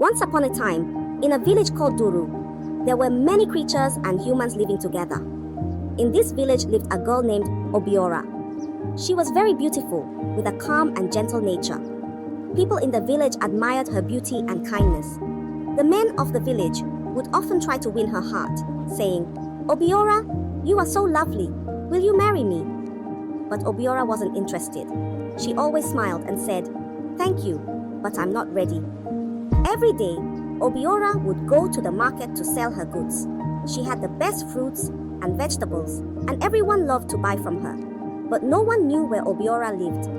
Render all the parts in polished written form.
Once upon a time, in a village called Duru, there were many creatures and humans living together. In this village lived a girl named Obiora. She was very beautiful, with a calm and gentle nature. People in the village admired her beauty and kindness. The men of the village would often try to win her heart, saying, "Obiora, you are so lovely. Will you marry me?" But Obiora wasn't interested. She always smiled and said, "Thank you, but I'm not ready." Every day, Obiora would go to the market to sell her goods. She had the best fruits and vegetables, and everyone loved to buy from her. But no one knew where Obiora lived.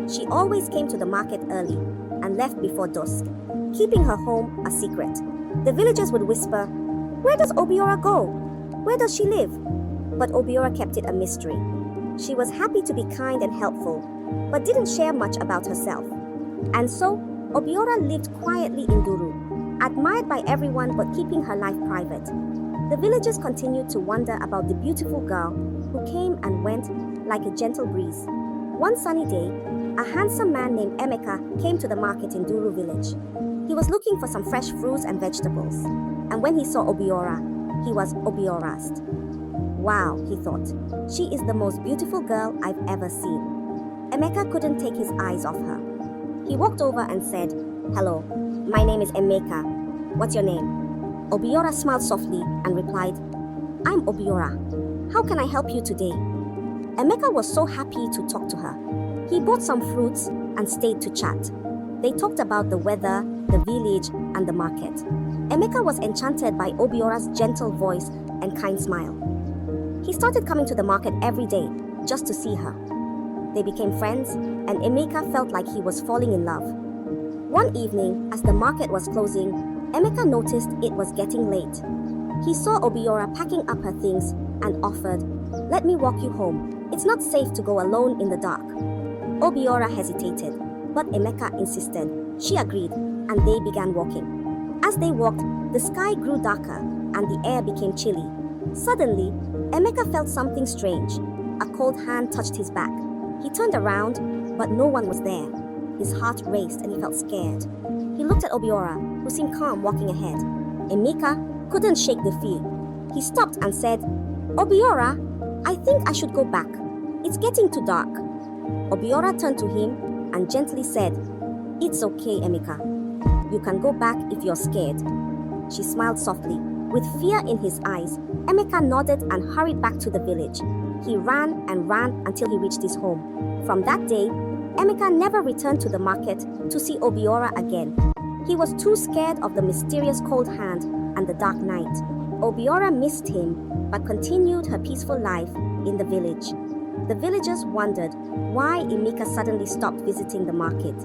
She always came to the market early and left before dusk, keeping her home a secret. The villagers would whisper, "Where does Obiora go? Where does she live?" But Obiora kept it a mystery. She was happy to be kind and helpful, but didn't share much about herself. And so, Obiora lived quietly in Duru, admired by everyone but keeping her life private. The villagers continued to wonder about the beautiful girl who came and went like a gentle breeze. One sunny day, a handsome man named Emeka came to the market in Duru village. He was looking for some fresh fruits and vegetables, and when he saw Obiora, he was Obiorazed. "Wow," he thought, "she is the most beautiful girl I've ever seen." Emeka couldn't take his eyes off her. He walked over and said, "Hello, my name is Emeka. What's your name?" Obiora smiled softly and replied, "I'm Obiora. How can I help you today?" Emeka was so happy to talk to her. He bought some fruits and stayed to chat. They talked about the weather, the village, and the market. Emeka was enchanted by Obiora's gentle voice and kind smile. He started coming to the market every day just to see her. They became friends, and Emeka felt like he was falling in love. One evening, as the market was closing, Emeka noticed it was getting late. He saw Obiora packing up her things and offered, "Let me walk you home. It's not safe to go alone in the dark." Obiora hesitated, but Emeka insisted. She agreed, and they began walking. As they walked, the sky grew darker and the air became chilly. Suddenly, Emeka felt something strange. A cold hand touched his back. He turned around, but no one was there. His heart raced and he felt scared. He looked at Obiora, who seemed calm walking ahead. Emeka couldn't shake the fear. He stopped and said, "Obiora, I think I should go back. It's getting too dark." Obiora turned to him and gently said, "It's okay, Emeka. You can go back if you're scared." She smiled softly. With fear in his eyes, Emeka nodded and hurried back to the village. He ran and ran until he reached his home. From that day, Emeka never returned to the market to see Obiora again. He was too scared of the mysterious cold hand and the dark night. Obiora missed him, but continued her peaceful life in the village. The villagers wondered why Emeka suddenly stopped visiting the market,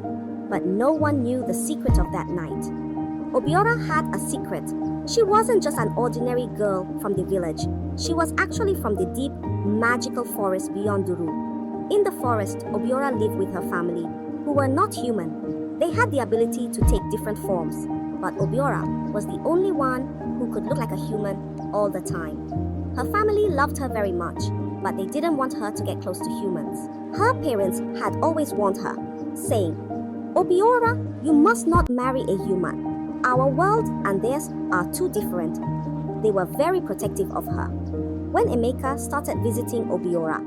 but no one knew the secret of that night. Obiora had a secret. She wasn't just an ordinary girl from the village. She was actually from the deep, magical forest beyond Duru. In the forest, Obiora lived with her family, who were not human. They had the ability to take different forms, but Obiora was the only one who could look like a human all the time. Her family loved her very much, but they didn't want her to get close to humans. Her parents had always warned her, saying, "Obiora, you must not marry a human. Our world and theirs are too different." They were very protective of her. When Emeka started visiting Obiora,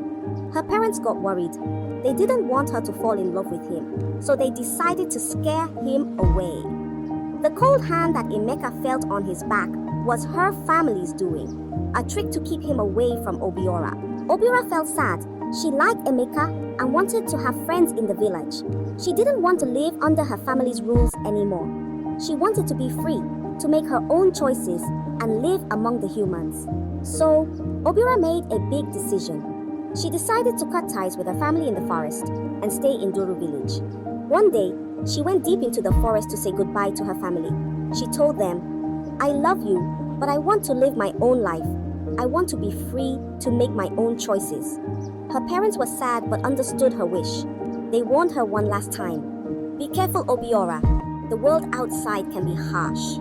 her parents got worried. They didn't want her to fall in love with him, so they decided to scare him away. The cold hand that Emeka felt on his back was her family's doing, a trick to keep him away from Obiora. Obiora felt sad. She liked Emeka and wanted to have friends in the village. She didn't want to live under her family's rules anymore. She wanted to be free, to make her own choices and live among the humans. So, Obiora made a big decision. She decided to cut ties with her family in the forest and stay in Duru village. One day, she went deep into the forest to say goodbye to her family. She told them, "I love you, but I want to live my own life. I want to be free to make my own choices." Her parents were sad but understood her wish. They warned her one last time, "Be careful, Obiora. The world outside can be harsh."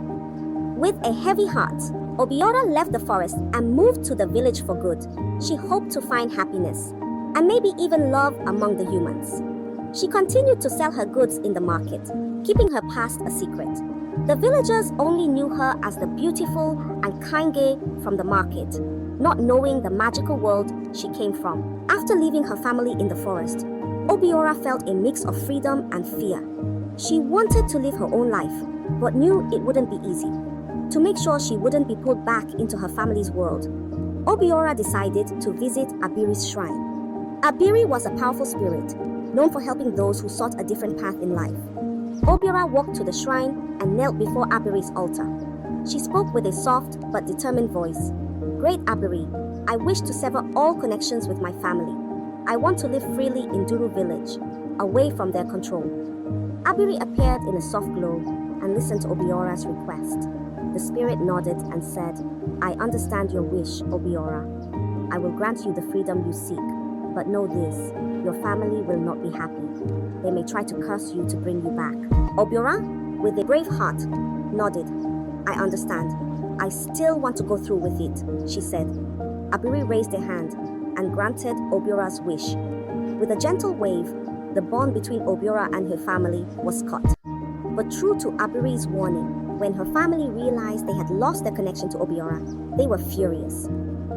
With a heavy heart, Obiora left the forest and moved to the village for good. She hoped to find happiness, and maybe even love among the humans. She continued to sell her goods in the market, keeping her past a secret. The villagers only knew her as the beautiful and kind girl from the market, not knowing the magical world she came from. After leaving her family in the forest, Obiora felt a mix of freedom and fear. She wanted to live her own life, but knew it wouldn't be easy. To make sure she wouldn't be pulled back into her family's world, Obiora decided to visit Abiri's shrine. Abiri was a powerful spirit, known for helping those who sought a different path in life. Obiora walked to the shrine and knelt before Abiri's altar. She spoke with a soft but determined voice. "Great Abiri, I wish to sever all connections with my family. I want to live freely in Duru village, away from their control." Abiri appeared in a soft glow and listened to Obiora's request. The spirit nodded and said, "I understand your wish, Obiora. I will grant you the freedom you seek, but know this, your family will not be happy. They may try to curse you to bring you back." Obiora, with a brave heart, nodded. "I understand. I still want to go through with it," she said. Abiri raised a hand and granted Obiora's wish. With a gentle wave, the bond between Obiora and her family was cut. But true to Abiri's warning, when her family realized they had lost their connection to Obiora, they were furious.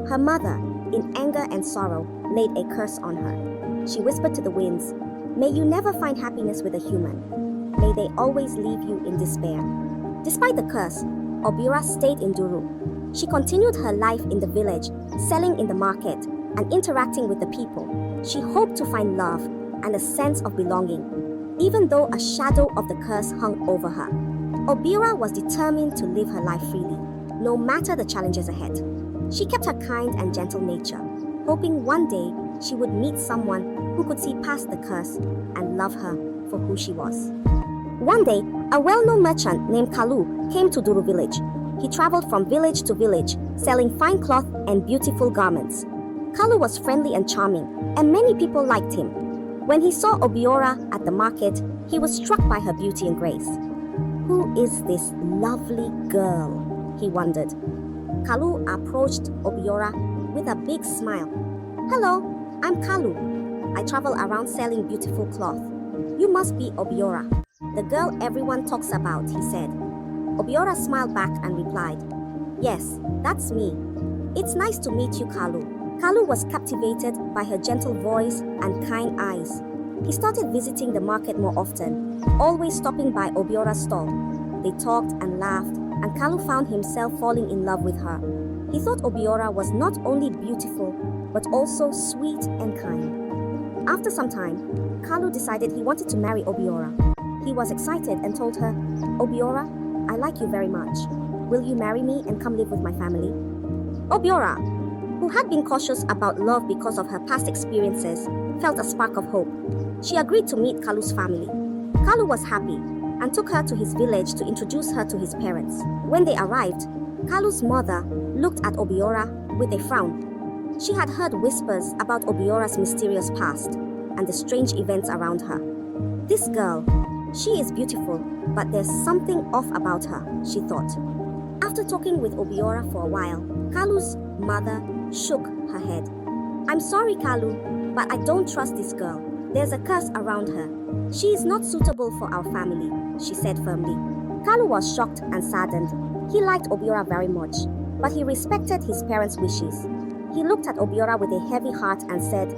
Her mother, in anger and sorrow, laid a curse on her. She whispered to the winds, "May you never find happiness with a human. May they always leave you in despair." Despite the curse, Obiora stayed in Duru. She continued her life in the village, selling in the market and interacting with the people. She hoped to find love and a sense of belonging, even though a shadow of the curse hung over her. Obiora was determined to live her life freely, no matter the challenges ahead. She kept her kind and gentle nature, hoping one day she would meet someone who could see past the curse and love her for who she was. One day, a well-known merchant named Kalu came to Duru village. He traveled from village to village, selling fine cloth and beautiful garments. Kalu was friendly and charming, and many people liked him. When he saw Obiora at the market, he was struck by her beauty and grace. "Who is this lovely girl?" he wondered. Kalu approached Obiora with a big smile. "Hello, I'm Kalu. I travel around selling beautiful cloth. You must be Obiora, the girl everyone talks about," he said. Obiora smiled back and replied, "Yes, that's me. It's nice to meet you, Kalu." Kalu was captivated by her gentle voice and kind eyes. He started visiting the market more often, always stopping by Obiora's stall. They talked and laughed, and Kalu found himself falling in love with her. He thought Obiora was not only beautiful, but also sweet and kind. After some time, Kalu decided he wanted to marry Obiora. He was excited and told her, "Obiora, I like you very much. Will you marry me and come live with my family?" Obiora, who had been cautious about love because of her past experiences, felt a spark of hope. She agreed to meet Kalu's family. Kalu was happy and took her to his village to introduce her to his parents. When they arrived, Kalu's mother looked at Obiora with a frown. She had heard whispers about Obiora's mysterious past and the strange events around her. "This girl, she is beautiful, but there's something off about her," she thought. After talking with Obiora for a while, Kalu's mother shook her head. "I'm sorry, Kalu, but I don't trust this girl. There's a curse around her. She is not suitable for our family," she said firmly. Kalu was shocked and saddened. He liked Obiora very much, but he respected his parents' wishes. He looked at Obiora with a heavy heart and said,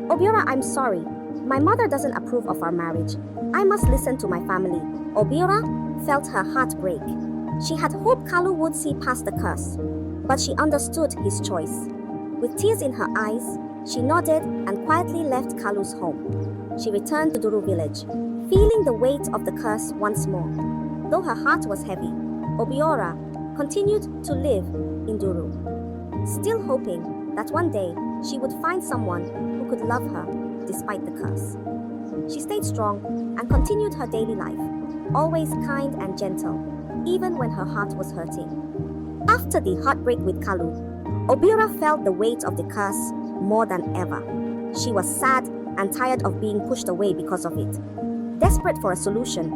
"Obiora, I'm sorry. My mother doesn't approve of our marriage. I must listen to my family." Obiora felt her heart break. She had hoped Kalu would see past the curse, but she understood his choice. With tears in her eyes, she nodded and quietly left Kalu's home. She returned to Duru village, feeling the weight of the curse once more. Though her heart was heavy, Obiora continued to live in Duru, still hoping that one day she would find someone who could love her despite the curse. She stayed strong and continued her daily life, always kind and gentle, even when her heart was hurting. After the heartbreak with Kalu, Obiora felt the weight of the curse more than ever. She was sad and tired of being pushed away because of it. Desperate for a solution,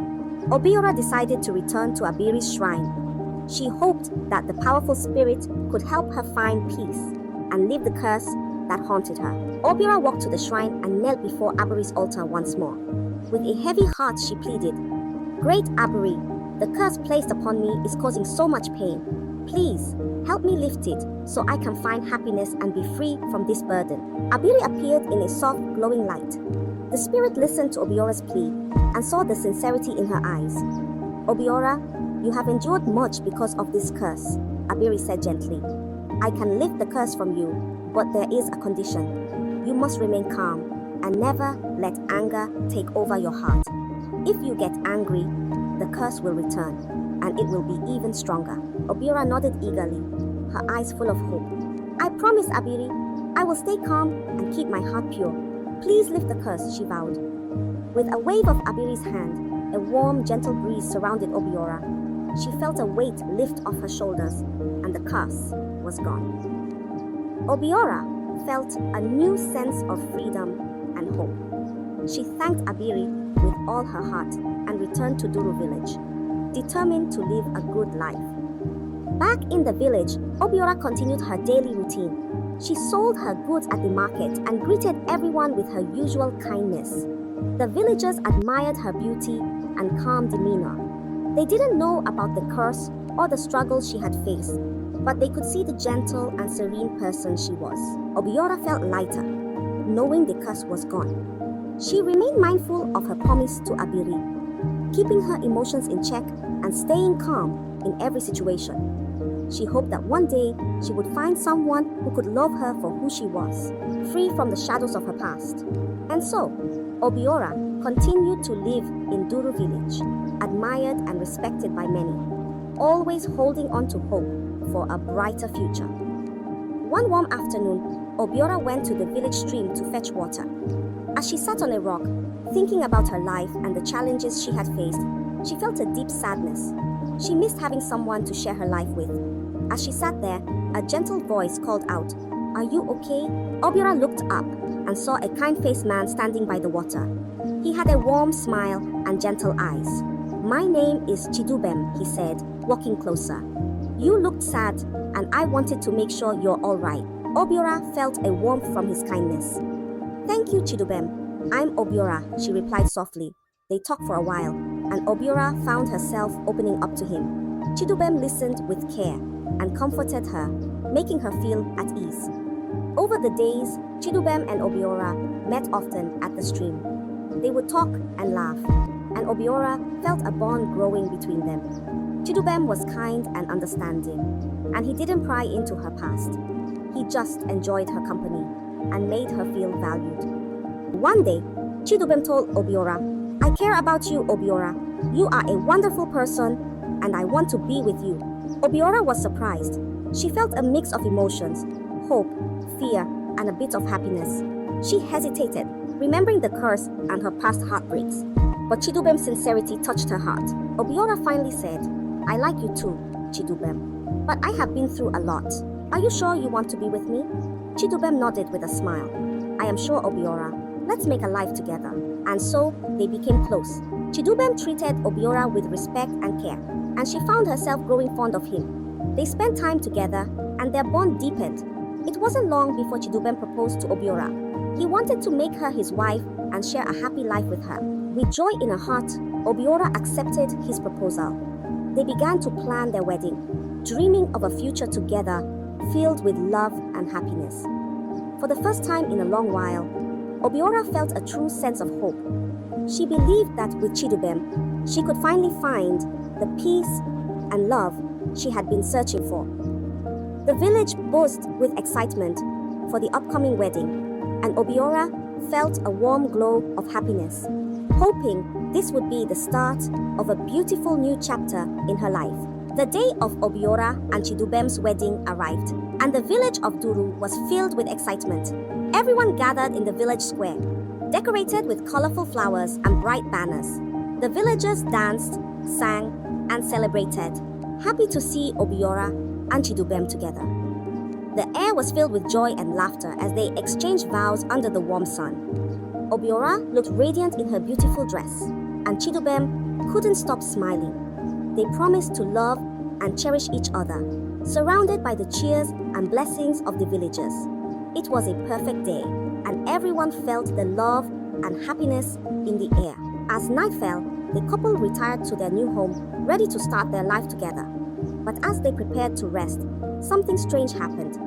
Obiora decided to return to Abiri's shrine. She hoped that the powerful spirit could help her find peace and leave the curse that haunted her. Obiora walked to the shrine and knelt before Abiri's altar once more. With a heavy heart, she pleaded, "Great Abiri, The curse placed upon me is causing so much pain. Please, help me lift it so I can find happiness and be free from this burden." Abiri appeared in a soft, glowing light. The spirit listened to Obiora's plea and saw the sincerity in her eyes. "Obiora, you have endured much because of this curse," Abiri said gently. "I can lift the curse from you, but there is a condition. You must remain calm and never let anger take over your heart. If you get angry, the curse will return, and it will be even stronger." Obiora nodded eagerly, her eyes full of hope. "I promise, Abiri. I will stay calm and keep my heart pure. Please lift the curse," she vowed. With a wave of Abiri's hand, a warm, gentle breeze surrounded Obiora. She felt a weight lift off her shoulders, and the curse was gone. Obiora felt a new sense of freedom and hope. She thanked Abiri with all her heart and returned to Duru village, determined to live a good life. Back in the village, Obiora continued her daily routine. She sold her goods at the market and greeted everyone with her usual kindness. The villagers admired her beauty and calm demeanor. They didn't know about the curse or the struggles she had faced, but they could see the gentle and serene person she was. Obiora felt lighter, knowing the curse was gone. She remained mindful of her promise to Abiri, keeping her emotions in check and staying calm in every situation. She hoped that one day she would find someone who could love her for who she was, free from the shadows of her past. And so, Obiora continued to live in Duru village, admired and respected by many, always holding on to hope for a brighter future. One warm afternoon, Obiora went to the village stream to fetch water. As she sat on a rock, thinking about her life and the challenges she had faced, she felt a deep sadness. She missed having someone to share her life with. As she sat there, a gentle voice called out, "Are you okay?" Obiora looked up and saw a kind-faced man standing by the water. He had a warm smile and gentle eyes. "My name is Chidubem," he said, walking closer. "You looked sad, and I wanted to make sure you're all right." Obiora felt a warmth from his kindness. "Thank you, Chidubem. I'm Obiora," she replied softly. They talked for a while, and Obiora found herself opening up to him. Chidubem listened with care and comforted her, making her feel at ease. Over the days, Chidubem and Obiora met often at the stream. They would talk and laugh, and Obiora felt a bond growing between them. Chidubem was kind and understanding, and he didn't pry into her past. He just enjoyed her company and made her feel valued. One day, Chidubem told Obiora, "I care about you, Obiora. You are a wonderful person, and I want to be with you." Obiora was surprised. She felt a mix of emotions, hope, fear, and a bit of happiness. She hesitated, remembering the curse and her past heartbreaks. But Chidubem's sincerity touched her heart. Obiora finally said, "I like you too, Chidubem, but I have been through a lot. Are you sure you want to be with me?" Chidubem nodded with a smile. "I am sure, Obiora. Let's make a life together." And so, they became close. Chidubem treated Obiora with respect and care, and she found herself growing fond of him. They spent time together, and their bond deepened. It wasn't long before Chidubem proposed to Obiora. He wanted to make her his wife and share a happy life with her. With joy in her heart, Obiora accepted his proposal. They began to plan their wedding, dreaming of a future together filled with love and happiness. For the first time in a long while, Obiora felt a true sense of hope. She believed that with Chidubem, she could finally find the peace and love she had been searching for. The village buzzed with excitement for the upcoming wedding, and Obiora felt a warm glow of happiness, hoping this would be the start of a beautiful new chapter in her life. The day of Obiora and Chidubem's wedding arrived, and the village of Duru was filled with excitement. Everyone gathered in the village square, decorated with colorful flowers and bright banners. The villagers danced, sang, and celebrated, happy to see Obiora and Chidubem together. The air was filled with joy and laughter as they exchanged vows under the warm sun. Obiora looked radiant in her beautiful dress, and Chidubem couldn't stop smiling. They promised to love and cherish each other, surrounded by the cheers and blessings of the villagers. It was a perfect day, and everyone felt the love and happiness in the air. As night fell, The couple retired to their new home, ready to start their life together. But as they prepared to rest, something strange happened.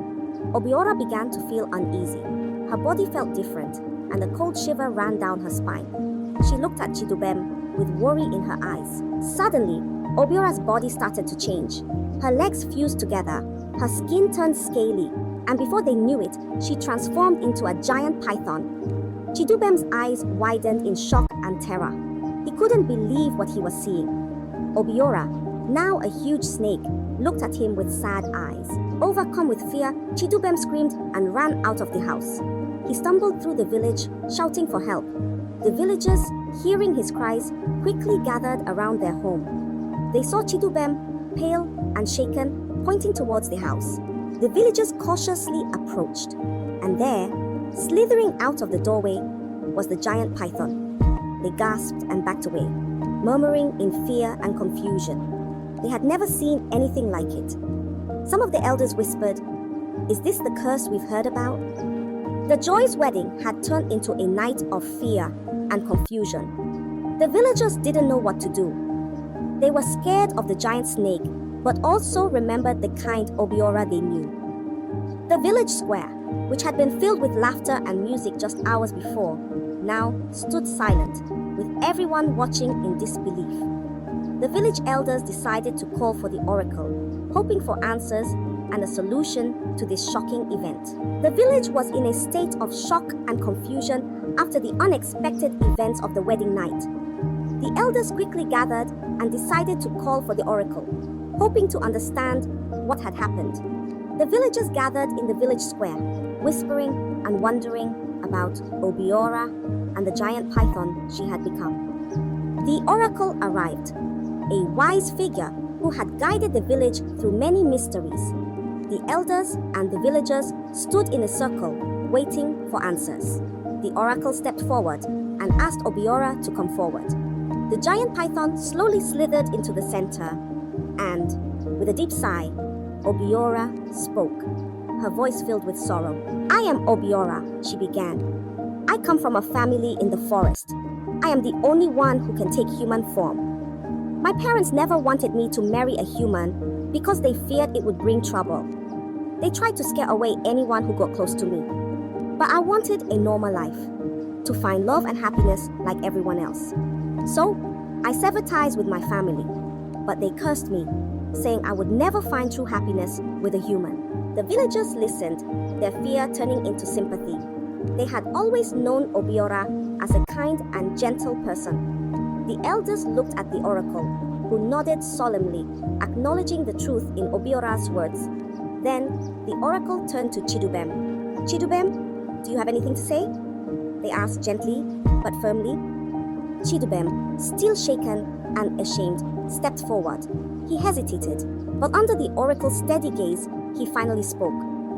Obiora began to feel uneasy. Her body felt different, and a cold shiver ran down her spine. She looked at Chidubem with worry in her eyes. Suddenly, Obiora's body started to change. Her legs fused together, her skin turned scaly, and before they knew it, she transformed into a giant python. Chidubem's eyes widened in shock and terror. He couldn't believe what he was seeing. Obiora, now a huge snake, looked at him with sad eyes. Overcome with fear, Chidubem screamed and ran out of the house. He stumbled through the village, shouting for help. The villagers, hearing his cries, quickly gathered around their home. They saw Chidubem, pale and shaken, pointing towards the house. The villagers cautiously approached, and there, slithering out of the doorway, was the giant python. They gasped and backed away, murmuring in fear and confusion. They had never seen anything like it. Some of the elders whispered, "Is this the curse we've heard about?" The Joy's wedding had turned into a night of fear and confusion. The villagers didn't know what to do. They were scared of the giant snake, but also remembered the kind Obiora they knew. The village square, which had been filled with laughter and music just hours before, now stood silent, with everyone watching in disbelief. The village elders decided to call for the oracle, hoping for answers and a solution to this shocking event. The village was in a state of shock and confusion after the unexpected events of the wedding night. The elders quickly gathered and decided to call for the oracle, hoping to understand what had happened. The villagers gathered in the village square, whispering and wondering about Obiora and the giant python she had become. The oracle arrived, a wise figure who had guided the village through many mysteries. The elders and the villagers stood in a circle, waiting for answers. The oracle stepped forward and asked Obiora to come forward. The giant python slowly slithered into the center, and, with a deep sigh, Obiora spoke, her voice filled with sorrow. "I am Obiora," she began. "I come from a family in the forest. I am the only one who can take human form. My parents never wanted me to marry a human because they feared it would bring trouble. They tried to scare away anyone who got close to me. But I wanted a normal life, to find love and happiness like everyone else. So, I severed ties with my family, but they cursed me, saying I would never find true happiness with a human." The villagers listened, their fear turning into sympathy. They had always known Obiora as a kind and gentle person. The elders looked at the oracle, who nodded solemnly, acknowledging the truth in Obiora's words. Then, the oracle turned to Chidubem. "Chidubem, do you have anything to say?" they asked gently but firmly. Chidubem, still shaken and ashamed, stepped forward. He hesitated, but under the oracle's steady gaze, he finally spoke.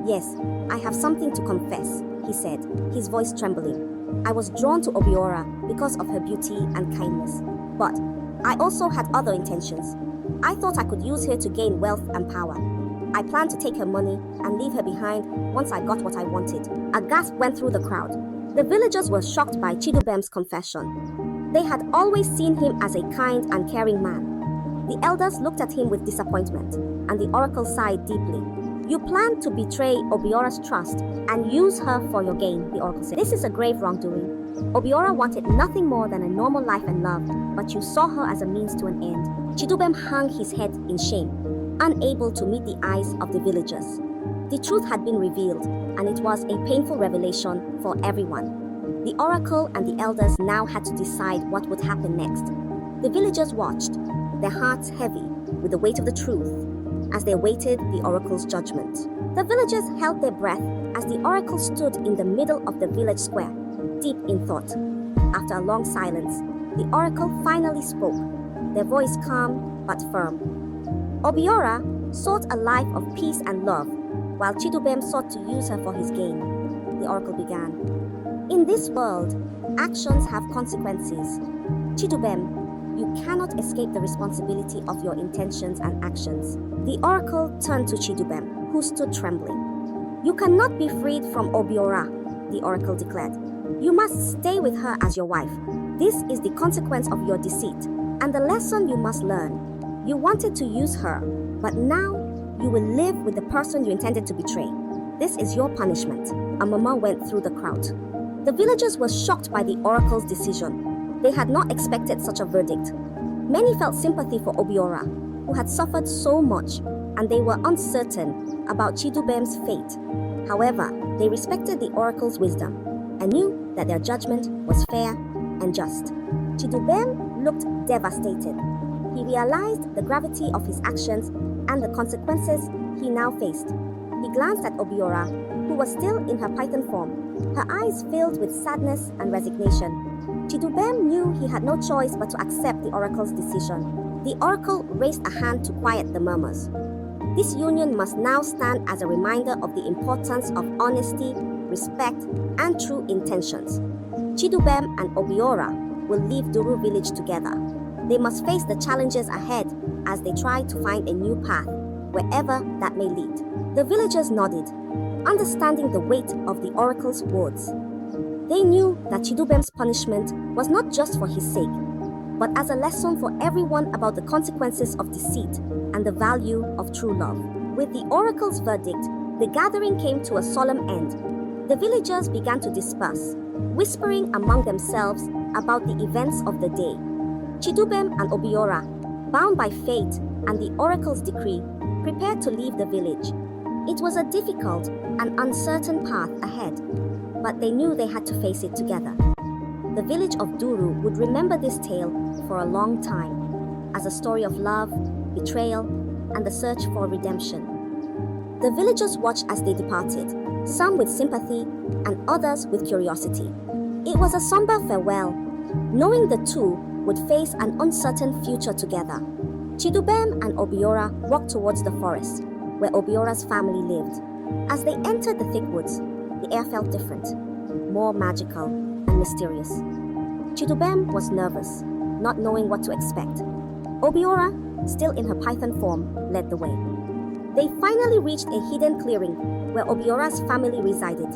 "Yes, I have something to confess," he said, his voice trembling. "I was drawn to Obiora because of her beauty and kindness. But I also had other intentions. I thought I could use her to gain wealth and power. I planned to take her money and leave her behind once I got what I wanted." A gasp went through the crowd. The villagers were shocked by Chidubem's confession. They had always seen him as a kind and caring man. The elders looked at him with disappointment, and the oracle sighed deeply. "You planned to betray Obiora's trust and use her for your gain," the oracle said. "This is a grave wrongdoing. Obiora wanted nothing more than a normal life and love, but you saw her as a means to an end." Chidubem hung his head in shame, unable to meet the eyes of the villagers. The truth had been revealed, and it was a painful revelation for everyone. The oracle and the elders now had to decide what would happen next. The villagers watched, their hearts heavy with the weight of the truth, as they awaited the oracle's judgment. The villagers held their breath as the oracle stood in the middle of the village square, deep in thought. After a long silence, the oracle finally spoke, their voice calm but firm. Obiora sought a life of peace and love, while Chidubem sought to use her for his gain. The oracle began. "In this world, actions have consequences. Chidubem, you cannot escape the responsibility of your intentions and actions." The oracle turned to Chidubem, who stood trembling. "You cannot be freed from Obiora," the oracle declared. "You must stay with her as your wife. This is the consequence of your deceit. And the lesson you must learn. You wanted to use her, but now you will live with the person you intended to betray. This is your punishment. A murmur went through the crowd. The villagers were shocked by the oracle's decision. They had not expected such a verdict. Many felt sympathy for Obiora, who had suffered so much, and they were uncertain about Chidubem's fate. However, they respected the oracle's wisdom and knew that their judgment was fair and just. Chidubem looked devastated. He realized the gravity of his actions and the consequences he now faced. He glanced at Obiora, who was still in her python form, her eyes filled with sadness and resignation. Chidubem knew he had no choice but to accept the oracle's decision. The oracle raised a hand to quiet the murmurs. This union must now stand as a reminder of the importance of honesty, respect, and true intentions. Chidubem and Obiora will leave Duru village together. They must face the challenges ahead as they try to find a new path, wherever that may lead. The villagers nodded, understanding the weight of the oracle's words. They knew that Chidubem's punishment was not just for his sake, but as a lesson for everyone about the consequences of deceit and the value of true love. With the oracle's verdict, the gathering came to a solemn end. The villagers began to disperse, whispering among themselves about the events of the day. Chidubem and Obiora, bound by fate and the oracle's decree, prepared to leave the village. It was a difficult and uncertain path ahead, but they knew they had to face it together. The village of Duru would remember this tale for a long time, as a story of love, betrayal, and the search for redemption. The villagers watched as they departed, some with sympathy and others with curiosity. It was a somber farewell, knowing the two would face an uncertain future together. Chidubem and Obiora walked towards the forest, where Obiora's family lived. As they entered the thick woods, the air felt different, more magical and mysterious. Chidubem was nervous, not knowing what to expect. Obiora, still in her python form, led the way. They finally reached a hidden clearing where Obiora's family resided.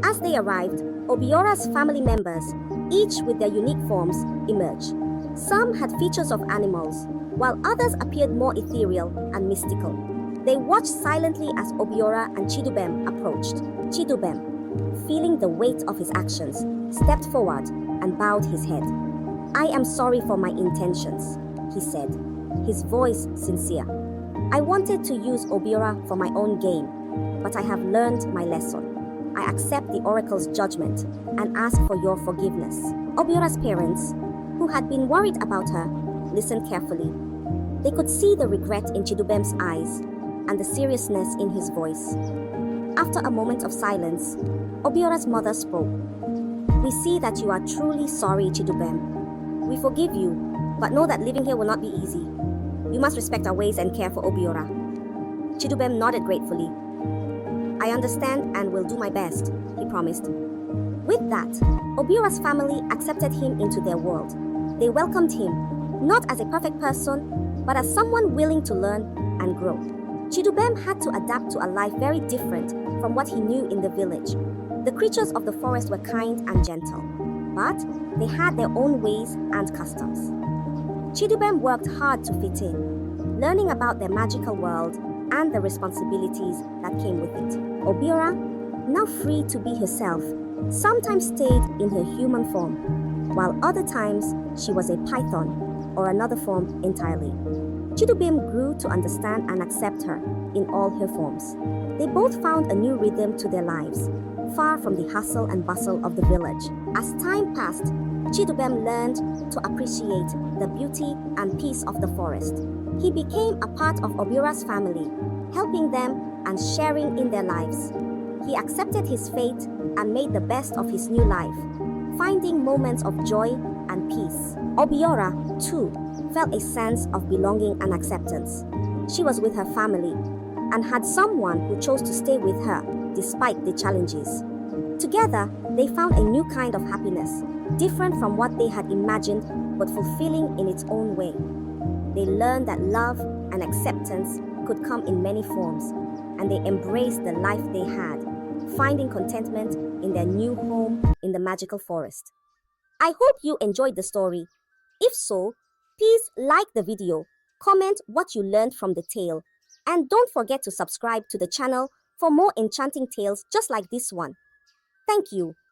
As they arrived, Obiora's family members, each with their unique forms, emerged. Some had features of animals, while others appeared more ethereal and mystical. They watched silently as Obiora and Chidubem approached. Chidubem, feeling the weight of his actions, stepped forward and bowed his head. "I am sorry for my intentions," he said, his voice sincere. "I wanted to use Obiora for my own gain, but I have learned my lesson. I accept the oracle's judgment and ask for your forgiveness." Obiora's parents, who had been worried about her, listened carefully. They could see the regret in Chidubem's eyes and the seriousness in his voice. After a moment of silence, Obiora's mother spoke. "We see that you are truly sorry, Chidubem. We forgive you, but know that living here will not be easy. You must respect our ways and care for Obiora." Chidubem nodded gratefully. "I understand and will do my best," he promised. With that, Obiora's family accepted him into their world. They welcomed him, not as a perfect person, but as someone willing to learn and grow. Chidubem had to adapt to a life very different from what he knew in the village. The creatures of the forest were kind and gentle, but they had their own ways and customs. Chidubem worked hard to fit in, learning about their magical world and the responsibilities that came with it. Obiora, now free to be herself, sometimes stayed in her human form, while other times she was a python or another form entirely. Chidubem grew to understand and accept her in all her forms. They both found a new rhythm to their lives, far from the hustle and bustle of the village. As time passed, Chidubem learned to appreciate the beauty and peace of the forest. He became a part of Obiora's family, helping them and sharing in their lives. He accepted his fate and made the best of his new life, finding moments of joy and peace. Obiora, too, felt a sense of belonging and acceptance. She was with her family and had someone who chose to stay with her despite the challenges. Together, they found a new kind of happiness, different from what they had imagined but fulfilling in its own way. They learned that love and acceptance could come in many forms, and they embraced the life they had, finding contentment in their new home in the magical forest. I hope you enjoyed the story. If so, Please like the video, comment what you learned from the tale, and don't forget to subscribe to the channel for more enchanting tales just like this one. Thank you.